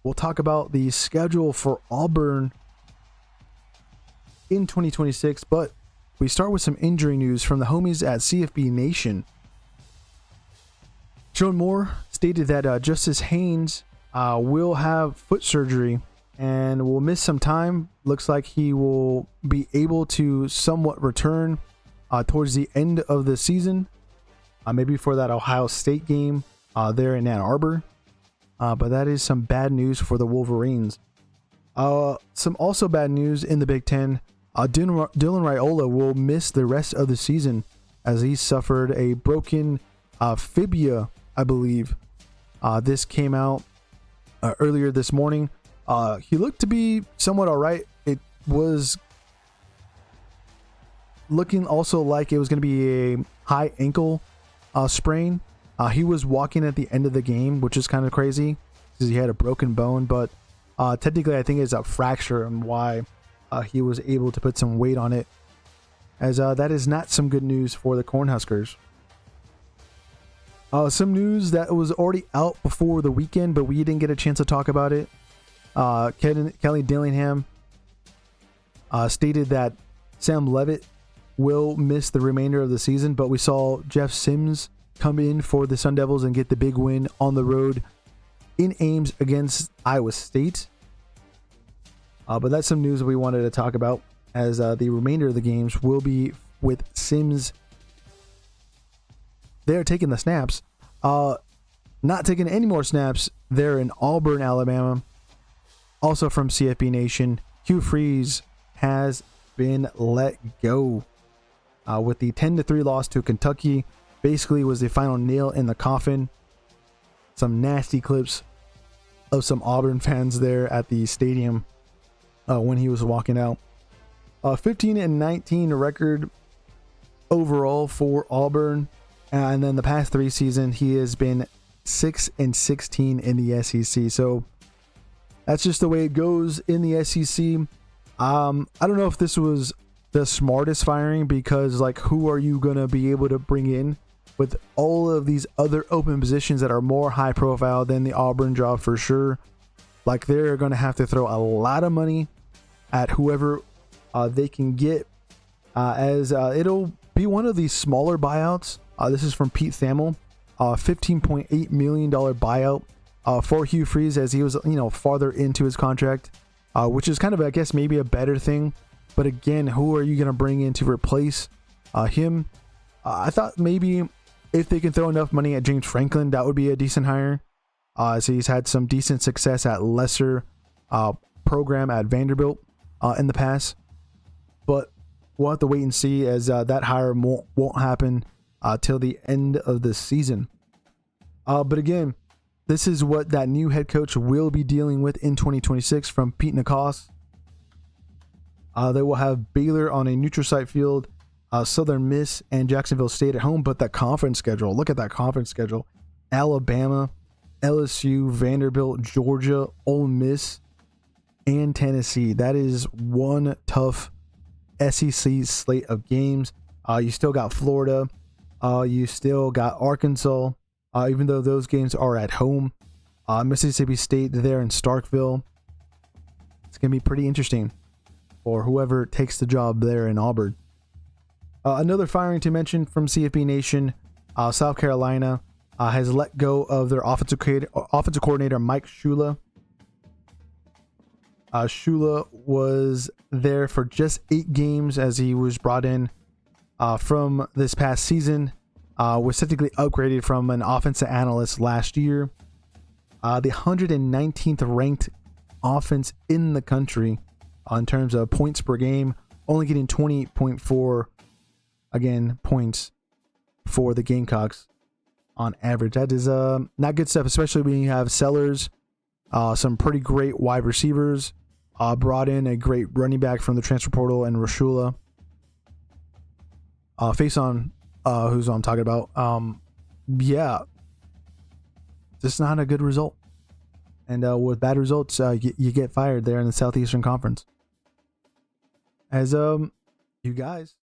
we'll talk about the schedule for Auburn in 2026, but we start with some injury news from the homies at CFB Nation. Sean Moore stated that Justice Haynes will have foot surgery and will miss some time. Looks like he will be able to somewhat return towards the end of the season, maybe for that Ohio State game there in Ann Arbor. But that is some bad news for the Wolverines. Some also bad news in the Big Ten. Dylan Riaola will miss the rest of the season as he suffered a broken fibula, I believe. This came out earlier this morning. He looked to be somewhat all right. It was looking also like it was going to be a high ankle sprain. He was walking at the end of the game, which is kind of crazy because he had a broken bone, but technically I think it's a fracture and why he was able to put some weight on it, as that is not some good news for the Cornhuskers. Some news that was already out before the weekend, but we didn't get a chance to talk about it. Kelly Dillingham stated that Sam Levitt will miss the remainder of the season, but we saw Jeff Sims come in for the Sun Devils and get the big win on the road in Ames against Iowa State. But that's some news that we wanted to talk about, as the remainder of the games will be with Sims. They're taking the snaps. Not taking any more snaps. They're in Auburn, Alabama. Also from CFB Nation, Hugh Freeze has been let go with the 10-3 loss to Kentucky. Basically was the final nail in the coffin. Some nasty clips of some Auburn fans there at the stadium when he was walking out. 15-19 record overall for Auburn. And then the past 3 seasons, he has been 6-16 in the SEC. So that's just the way it goes in the SEC. I don't know if this was the smartest firing, because like, who are you going to be able to bring in with all of these other open positions that are more high profile than the Auburn job for sure? Like, they're going to have to throw a lot of money at whoever they can get, as it'll be one of these smaller buyouts. This is from Pete Thamel, $15.8 million buyout for Hugh Freeze, as he was, farther into his contract, which is kind of, I guess, maybe a better thing. But again, who are you going to bring in to replace him? I thought maybe if they can throw enough money at James Franklin, that would be a decent hire. So he's had some decent success at lesser program at Vanderbilt in the past. But we'll have to wait and see, as that hire won't happen till the end of the season. But again, this is what that new head coach will be dealing with in 2026 from Pete Nakos. They will have Baylor on a neutral site field, Southern Miss and Jacksonville State at home. But that conference schedule, look at that conference schedule: Alabama, LSU, Vanderbilt, Georgia, Ole Miss, and Tennessee. That is one tough SEC slate of games. You still got Florida. You still got Arkansas, even though those games are at home. Mississippi State there in Starkville. It's going to be pretty interesting for whoever takes the job there in Auburn. Another firing to mention from CFB Nation: South Carolina has let go of their offensive coordinator, Mike Shula. Shula was there for just 8 games, as he was brought in from this past season. Was technically upgraded from an offensive analyst last year. The 119th ranked offense in the country in terms of points per game, only getting 20.4 points for the Gamecocks on average. That is not good stuff, especially when you have Sellers, some pretty great wide receivers, brought in a great running back from the transfer portal, and Rashula. Face on, who's I'm talking about. Yeah, just not a good result. And with bad results, you get fired there in the Southeastern Conference. As you guys